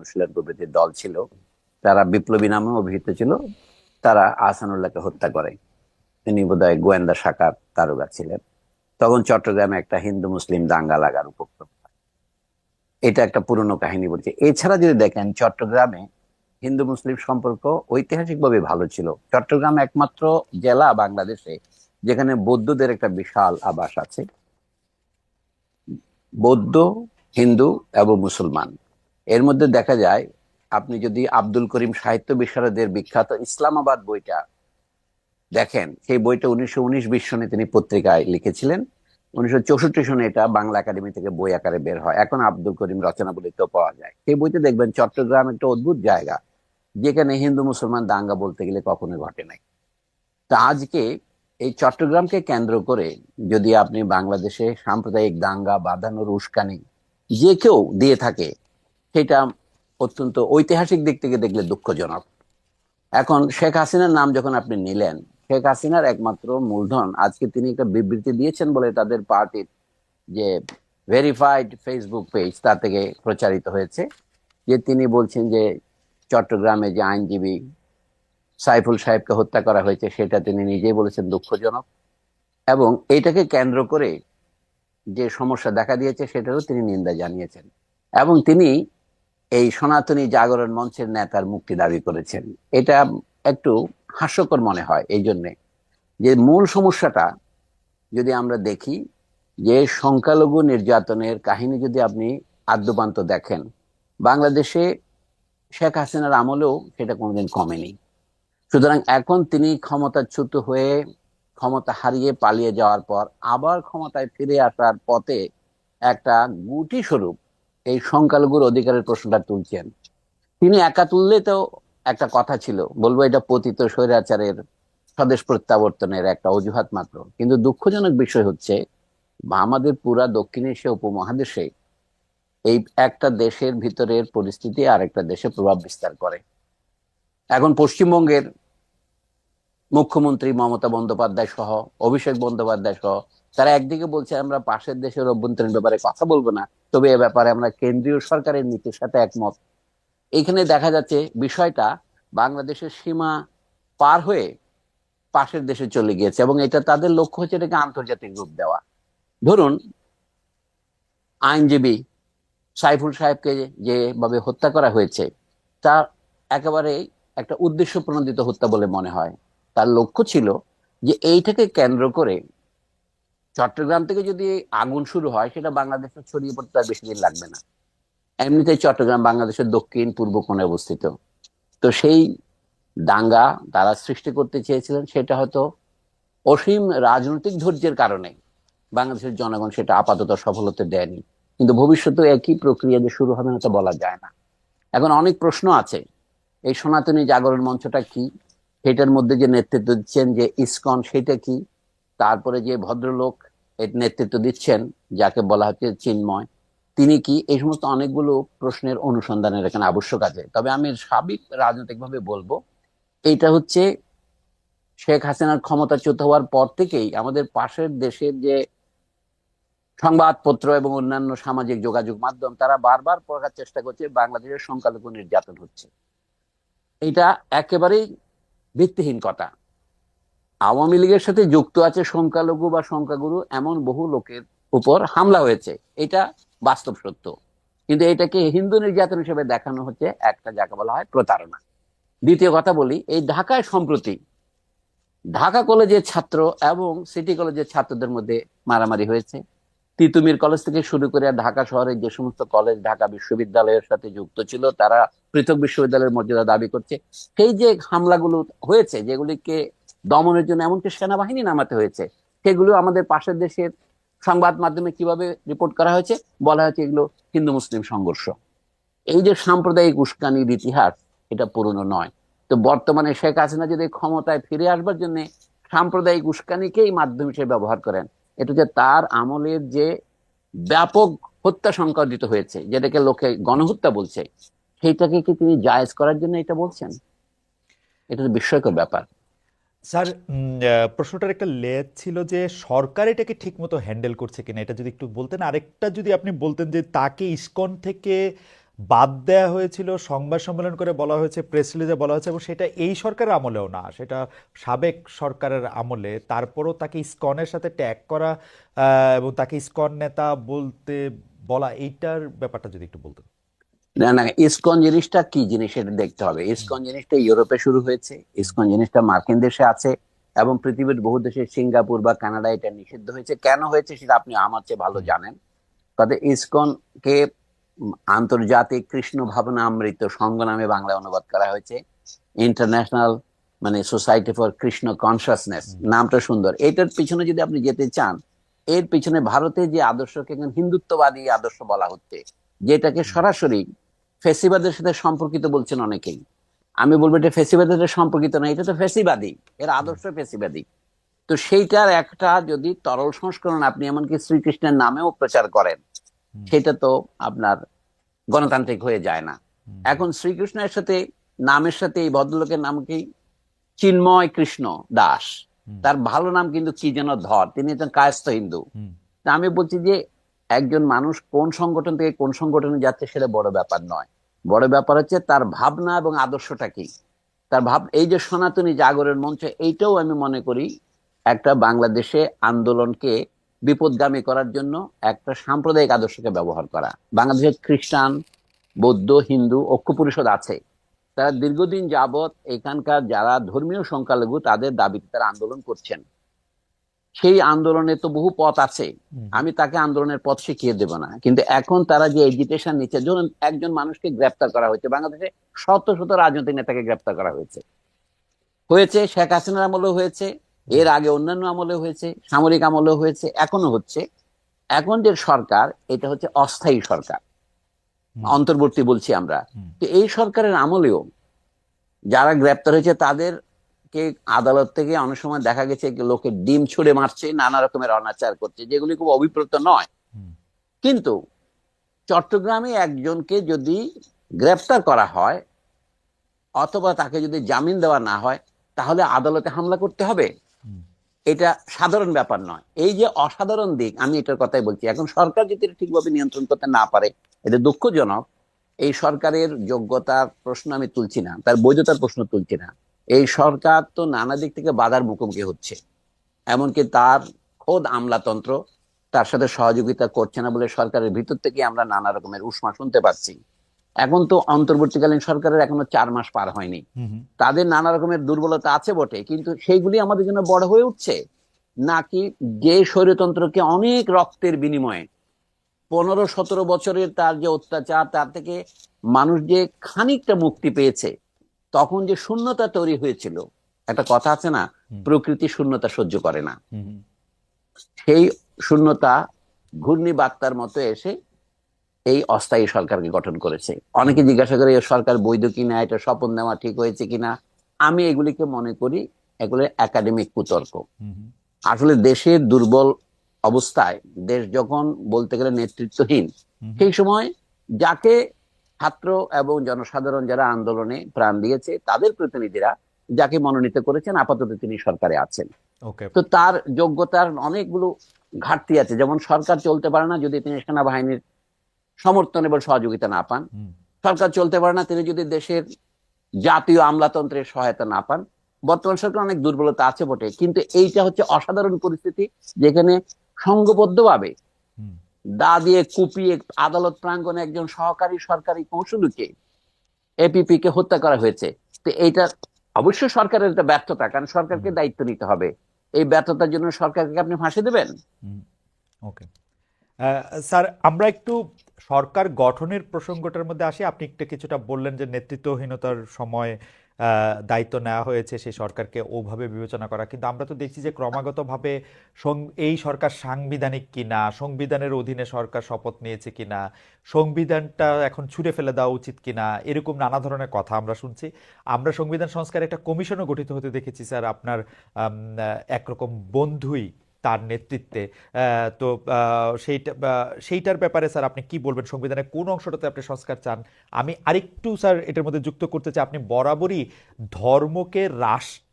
অনুশীলন প্রভৃতির দল ছিল, তারা বিপ্লবী নামে অভিহিত ছিল। তারা আহসানুল্লাহকে হত্যা করে। তিনি বোধহয় গোয়েন্দা শাখার দারোগা ছিলেন। তখন চট্টগ্রামে একটা হিন্দু মুসলিম দাঙ্গা লাগার উপক্রম হয়। এটা একটা পুরনো কাহিনী বলছে। এছাড়া যদি দেখেন, চট্টগ্রামে হিন্দু মুসলিম সম্পর্ক ঐতিহাসিকভাবে ভালো ছিল। চট্টগ্রাম একমাত্র জেলা বাংলাদেশে যেখানে বৌদ্ধদের একটা বিশাল আবাস আছে। বৌদ্ধ, হিন্দু এবং মুসলমান, এর মধ্যে দেখা যায়, আপনি যদি আব্দুল করিম সাহিত্য বিশারদের বিখ্যাত ইসলামাবাদ বইটা দেখেন, সেই বইটা 1919-20 সনে তিনি পত্রিকায় লিখেছিলেন। 1964 সনে এটা বাংলা একাডেমি থেকে বই আকারে বের হয়। এখন আব্দুল করিম রচনাবলিতেও পাওয়া যায়। সেই বইতে দেখবেন চট্টগ্রাম একটা অদ্ভুত জায়গা, যেখানে হিন্দু মুসলমান দাঙ্গা বলতে গেলে কখনো ঘটে নাই। তা আজকে এই চট্টগ্রামকে কেন্দ্র করে যদি আপনি বাংলাদেশে সাম্প্রদায়িক দাঙ্গা বাঁধানোর উস্কানি যে কেউ দিয়ে থাকে, সেটা অত্যন্ত ঐতিহাসিক দিক থেকে দেখলে দুঃখজনক। এখন শেখ হাসিনার নাম যখন আপনি নিলেন, শেখ হাসিনার একমাত্র মূলধন আজকে তিনি একটা বিবৃতি দিয়েছেন বলে তাদের পার্টির যে ভেরিফাইড ফেসবুক পেজ তা থেকে প্রচারিত হয়েছে, যে তিনি বলছেন যে চট্টগ্রামে যে আইনজীবী সাইফুল সাহেবকে হত্যা করা হয়েছে সেটা তিনি নিজেই বলেছেন দুঃখজনক, এবং এইটাকে কেন্দ্র করে যে সমস্যা দেখা দিয়েছে সেটারও তিনি নিন্দা জানিয়েছেন। এবং তিনি এই সনাতনী জাগরণ মঞ্চের নেতার মুক্তি দাবি করেছেন। এটা একটু হাস্যকর মনে হয় এই জন্যে যে মূল সমস্যাটা যদি আমরা দেখি, যে সংখ্যালঘু নির্যাতনের কাহিনী যদি আপনি আদ্যোপান্ত দেখেন, বাংলাদেশে শেখ হাসিনার আমলেও সেটা কোনোদিন কমেনি। সুতরাং এখন তিনি ক্ষমতাচ্যুত হয়ে ক্ষমতা হারিয়ে পালিয়ে যাওয়ার পর আবার ক্ষমতায় ফিরে আসার পথে একটা গুটি স্বরূপ এই সংখ্যালঘুর অধিকারের প্রশ্নটা তুলছেন। তিনি একা তুললে তো একটা কথা ছিল, বলবো এটা পতিত স্বৈরাচারের স্বদেশ প্রত্যাবর্তনের একটা অজুহাত মাত্র। কিন্তু দুঃখজনক বিষয় হচ্ছে, আমাদের পুরা দক্ষিণ এশিয়া উপমহাদেশে এই একটা দেশের ভিতরের পরিস্থিতি আরেকটা দেশে প্রভাব বিস্তার করে। এখন পশ্চিমবঙ্গের মুখ্যমন্ত্রী মমতা বন্দ্যোপাধ্যায় সহ, অভিষেক বন্দ্যোপাধ্যায় সহ, তারা একদিকে বলছে আমরা পাশের দেশের অভ্যন্তরীণ ব্যাপারে কথা বলবো না, তবে এ ব্যাপারে আমরা কেন্দ্রীয় সরকারের নীতির সাথে একমত। এখানে দেখা যাচ্ছে বিষয়টা বাংলাদেশের সীমা পার হয়ে পাশের দেশে চলে গিয়েছে, এবং এটা তাদের লক্ষ্য হচ্ছে এটাকে আন্তর্জাতিক রূপ দেওয়া। ধরুন, আইনজীবী সাইফুল সাহেবকে যেভাবে হত্যা করা হয়েছে, তা একেবারে একটা উদ্দেশ্য প্রণোদিত হত্যা বলে মনে হয়। তার লক্ষ্য ছিল যে এইটাকে কেন্দ্র করে চট্টগ্রাম থেকে যদি আগুন শুরু হয়, সেটা বাংলাদেশে ছড়িয়ে পড়তে আর বেশি দিন লাগবে না। এমনিতেই চট্টগ্রাম বাংলাদেশের দক্ষিণ পূর্ব কোণে অবস্থিত। তো সেই দাঙ্গা তারা সৃষ্টি করতে চেয়েছিলেন, সেটা হয়তো অসীম রাজনৈতিক ধৈর্যের কারণে বাংলাদেশের জনগণ সেটা আপাতত সফল হতে দেয়নি। কিন্তু ভবিষ্যতে একই প্রক্রিয়া যে শুরু হবে না তা বলা যায় না। এখন অনেক প্রশ্ন আছে। এই সনাতনী জাগরণ মঞ্চটা কি? সেটার মধ্যে যে নেতৃত্ব দিচ্ছেন যে ইসকন, সেটা কি? তারপরে যে ভদ্রলোক এর নেতৃত্ব দিচ্ছেন, যাকে বলা হচ্ছে চিন্ময়, তিনি কি? এই সমস্ত অনেকগুলো প্রশ্নের অনুসন্ধানের এখানে আবশ্যক আছে। তবে আমি সাবিক রাজনৈতিক ভাবে বলবো, এইটা হচ্ছে শেখ হাসিনার ক্ষমতাচ্যুত হওয়ার পর থেকেই আমাদের পাশের দেশের যে সংবাদপত্র এবং অন্যান্য সামাজিক যোগাযোগ মাধ্যম, তারা বারবার প্রকাশ চেষ্টা করছে বাংলাদেশের সংখ্যালঘু নির্যাতন হচ্ছে। এটা একেবারেই ভিত্তিহীন কথা। আওয়ামী লীগের সাথে যুক্ত আছে সংখ্যালঘু বা সংখ্যাগুরু এমন বহু লোকের উপর হামলা হয়েছে, এটা বাস্তব সত্য। কিন্তু এটাকে হিন্দু নির্যাতন হিসেবে দেখানো হচ্ছে একটা, যাকে বলা হয় প্রতারণা। দ্বিতীয় কথা বলি, এই ঢাকায় সম্প্রতি ঢাকা কলেজের ছাত্র এবং সিটি কলেজের ছাত্রদের মধ্যে মারামারি হয়েছে। তিতুমির কলেজ থেকে শুরু করে ঢাকা শহরের যে সমস্ত কলেজ ঢাকা বিশ্ববিদ্যালয়ের সাথে যুক্ত ছিল, তারা পৃথক বিশ্ববিদ্যালয়ের মর্যাদা দাবি করছে। সেই যে হামলাগুলো হয়েছে, যেগুলিকে দমনের জন্য এমনকি সেনাবাহিনী নামাতে হয়েছে, সেগুলো আমাদের পাশের দেশের সংবাদ মাধ্যমে কিভাবে রিপোর্ট করা হয়েছে? বলা হয়েছে এগুলো হিন্দু মুসলিম সংঘর্ষ। এই যে সাম্প্রদায়িক উস্কানির ইতিহাস, এটা পুরনো নয়। তো বর্তমানে শেখ হাসিনা যদি ক্ষমতায় ফিরে আসবার জন্য সাম্প্রদায়িক উস্কানিকেই মাধ্যম হিসেবে ব্যবহার করেন, এটা যে তার আমলের যে ব্যাপক হত্যা সংঘটিত হয়েছে, যেটাকে লোকে গণহত্যা বলছে, সেইটাকে কি তিনি জায়েজ করার জন্য এটা বলছেন? এটা তো বিস্ময়কর ব্যাপার। স্যার, প্রশ্নটার একটা লেয়ার ছিল যে সরকার এটাকে ঠিকমতো হ্যান্ডেল করছে কিনা, এটা যদি একটু বলতেন। আরেকটা যদি আপনি বলতেন যে তাকে ইসকন থেকে বাদ দেয়া হয়েছিল, সংবাদ সম্মেলন করে বলা হয়েছে, প্রেস রিলিজে বলা হয়েছে, এবং সেটা এই সরকারের আমলেও না, সেটা সাবেক সরকারের আমলে। তারপরও তাকে ইসকনের সাথে ট্যাগ করা এবং তাকে ইসকন নেতা বলতে বলা, এইটার ব্যাপারটা যদি একটু বলতেন। না না, ইসকন জিনিসটা কি জিনিস এটা দেখতে হবে। হুম, ইসকন জিনিসটা ইউরোপে শুরু হয়েছে, হুম, ইসকন জিনিসটা মার্কিন দেশে আছে, এবং পৃথিবীর বহু দেশে, সিঙ্গাপুর বা কানাডা এটা নিষিদ্ধ হয়েছে। কেন হয়েছে সেটা আপনি আমার চেয়ে ভালো হুম, জানেন। তবে ইসকনকে আন্তর্জাতিক কৃষ্ণ ভাবনামৃত সংঘ নামে বাংলায় অনুবাদ করা হয়েছে। ইন্টারন্যাশনাল মানে সোসাইটি ফর কৃষ্ণ কনসাসনেস, হুম, নামটা সুন্দর। এটার পিছনে যদি আপনি যেতে চান, এর পিছনে ভারতে যে আদর্শকে এখন হিন্দুত্ববাদী আদর্শ বলা হচ্ছে, যেটাকে হুম, সরাসরি ফেসিবাদের সাথে সম্পর্কিত বলছেন অনেকেই। আমি বলবো এটা ফেসিবাদের সাথে সম্পর্কিত না, এটা তো ফেসিবাদী, এর হুম, আদর্শ ফেসিবাদী। তো সেইটার একটা যদি তরল সংস্করণ আপনি এমনকি শ্রীকৃষ্ণের নামেও প্রচার করেন, হুম, সেটা তো আপনার গণতান্ত্রিক হয়ে যায় না। হুম, এখন শ্রীকৃষ্ণের সাথে, নামের সাথে এই ভদ্রলোকের নাম কি? চিন্ময় কৃষ্ণ দাস। হুম, তার ভালো নাম কিন্তু কি যেন ধর, তিনি একজন কায়স্থ হিন্দু। হুম, তা আমি বলছি যে একজন মানুষ কোন সংগঠন থেকে কোন সংগঠনে যাচ্ছে সেটা বড় ব্যাপার নয়। বড় ব্যাপার হচ্ছে তার ভাবনা এবং আদর্শটা কি। তার এই যে সনাতনী জাগরণ মঞ্চ, এইটাও আমি মনে করি একটা বাংলাদেশে আন্দোলনকে বিপদগামী করার জন্য একটা সাম্প্রদায়িক আদর্শকে ব্যবহার করা। বাংলাদেশে খ্রিস্টান, বৌদ্ধ, হিন্দু ঐক্য পরিষদ আছে। তারা দীর্ঘদিন যাবৎ এখানকার যারা ধর্মীয় সংখ্যালঘু তাদের দাবিতে তারা আন্দোলন করছেন। সেই আন্দোলনে তো বহু পথ আছে, হুম, আমি তাকে আন্দোলনের পথ শিখিয়ে দেব না। কিন্তু এখন তারা যে এজিটেশন নিচ্ছে, ধরুন একজন মানুষকে গ্রেপ্তার করা হয়েছে বাংলাদেশে, শত শত রাজনৈতিক নেতাকে গ্রেপ্তার করা হয়েছে। হয়েছে শেখ হাসিনার আমলেও হয়েছে, হুম, এর আগে অন্যান্য আমলেও হয়েছে, সামরিক আমলেও হয়েছে, এখনো হচ্ছে। এখন যে সরকার, এটা হচ্ছে অস্থায়ী সরকার, হুম, অন্তর্বর্তী বলছি আমরা। হুম, তো এই সরকারের আমলেও যারা গ্রেপ্তার হয়েছে তাদেরকে আদালত থেকে অনেক সময় দেখা গেছে লোকের ডিম ছুঁড়ে মারছে, নানা রকমের অনাচার করছে, যেগুলি খুব অভিপ্রেত নয়। হুম, কিন্তু চট্টগ্রামে একজনকে যদি গ্রেপ্তার করা হয় অথবা তাকে যদি জামিন দেওয়া না হয়, তাহলে আদালতে হামলা করতে হবে? হুম, এটা সাধারণ ব্যাপার নয়। এই যে অসাধারণ দিক, আমি এটার কথাই বলছি। এখন সরকার যদি এটা ঠিকভাবে নিয়ন্ত্রণ করতে না পারে, এটা দুঃখজনক। এই সরকারের যোগ্যতার প্রশ্ন আমি তুলছি না, তার বৈধতার প্রশ্ন তুলছি না। এই সরকার তো নানা দিক থেকে বাধার মুখোমুখি হচ্ছে। এমনকি তার খোদ আমলাতন্ত্র তার সাথে সহযোগিতা করছে না বলে সরকারের ভিতর থেকে আমরা নানা রকমের উষ্মা শুনতে পাচ্ছি। এখন তো অন্তর্বর্তীকালীন সরকারের এখনো 4 মাস পার হয়নি। হুম, হুম, তাদের নানা রকমের দুর্বলতা আছে বটে, কিন্তু সেইগুলি আমাদের জন্য বড় হয়ে উঠছে নাকি? যে স্বৈরতন্ত্রকে অনেক রক্তের বিনিময়ে 15-17 বছরের তার যে অত্যাচার, তার থেকে মানুষ যে খানিকটা মুক্তি পেয়েছে, তখন যে শূন্যতা তৈরি হয়েছিল, একটা কথা আছে না, হুম, প্রকৃতি শূন্যতা সহ্য করে না। হুম, সেই শূন্যতা ঘূর্ণিবার্তার মতো এসে এই অস্থায়ী সরকারকে গঠন করেছে। হুম, অনেকে জিজ্ঞাসা করে এই সরকার বৈধ কিনা, এটা শপথ নেওয়া ঠিক হয়েছে কিনা। আমি এগুলিকে মনে করি এগুলো একাডেমিক কুতর্ক। হুম, আসলে দেশের দুর্বল অবস্থায়, দেশ যখন বলতে গেলে নেতৃত্বহীন, হুম, সেই সময় যাকে ছাত্র এবং জনসাধারণ যারা আন্দোলনে প্রাণ দিয়েছে তাদের প্রতিনিধিরা যাকে মনোনীত করেছেন, আপাতত তিনি সরকারে আছেন। ওকে, তো তার যোগ্যতার অনেকগুলো ঘাটতি আছে। যেমন সরকার চলতে পারে না যদি তিনি সেনাবাহিনীর সমর্থন এবং সহযোগিতা না পান। হুম, সরকার চলতে পারে না তিনি যদি দেশের জাতীয় আমলাতন্ত্রের সহায়তা না পান। বর্তমান সরকার অনেক দুর্বলতা আছে বটে, কিন্তু এইটা হচ্ছে অসাধারণ পরিস্থিতি, যেখানে সংঘবদ্ধভাবে হুম, দা দিয়ে কুপিয়ে আদালত প্রাঙ্গণে একজন সহকারী সরকারি কৌঁসুলিকে, এপিপি কে হত্যা করা হয়েছে। তো এইটা অবশ্যই সরকারের একটা ব্যর্থতা, কারণ হুম, সরকারকে দায়িত্ব নিতে হবে। এই ব্যর্থতার জন্য সরকারকে আপনি ফাঁসি দেবেন? হুম, ওকে। স্যার, আমরা একটু সরকার গঠনের প্রসঙ্গটার মধ্যে আসি। আপনি একটু কিছুটা বললেন যে নেতৃত্বহীনতার সময় দায়িত্ব নেওয়া হয়েছে সেই সরকারকে ওভাবে বিবেচনা করা, কিন্তু আমরা তো দেখছি যে ক্রমাগতভাবে এই সরকার সাংবিধানিক কিনা, সংবিধানের অধীনে সরকার শপথ নিয়েছে কিনা, সংবিধানটা এখন ছুঁড়ে ফেলে দেওয়া উচিত কিনা, এরকম নানা ধরনের কথা আমরা শুনছি। আমরা সংবিধান সংস্কার একটা কমিশনও গঠিত হতে দেখেছি স্যার, আপনার একরকম বন্ধুই তার নেতৃত্বে। তো সেইটার ব্যাপারে স্যার আপনি কি বলবেন? সংবিধানের কোন অংশটাতে আপনি সংস্কার চান? আমি আরেকটু স্যার এটার মধ্যে যুক্ত করতে চাই, আপনি বরাবরই ধর্মকে রাষ্ট্র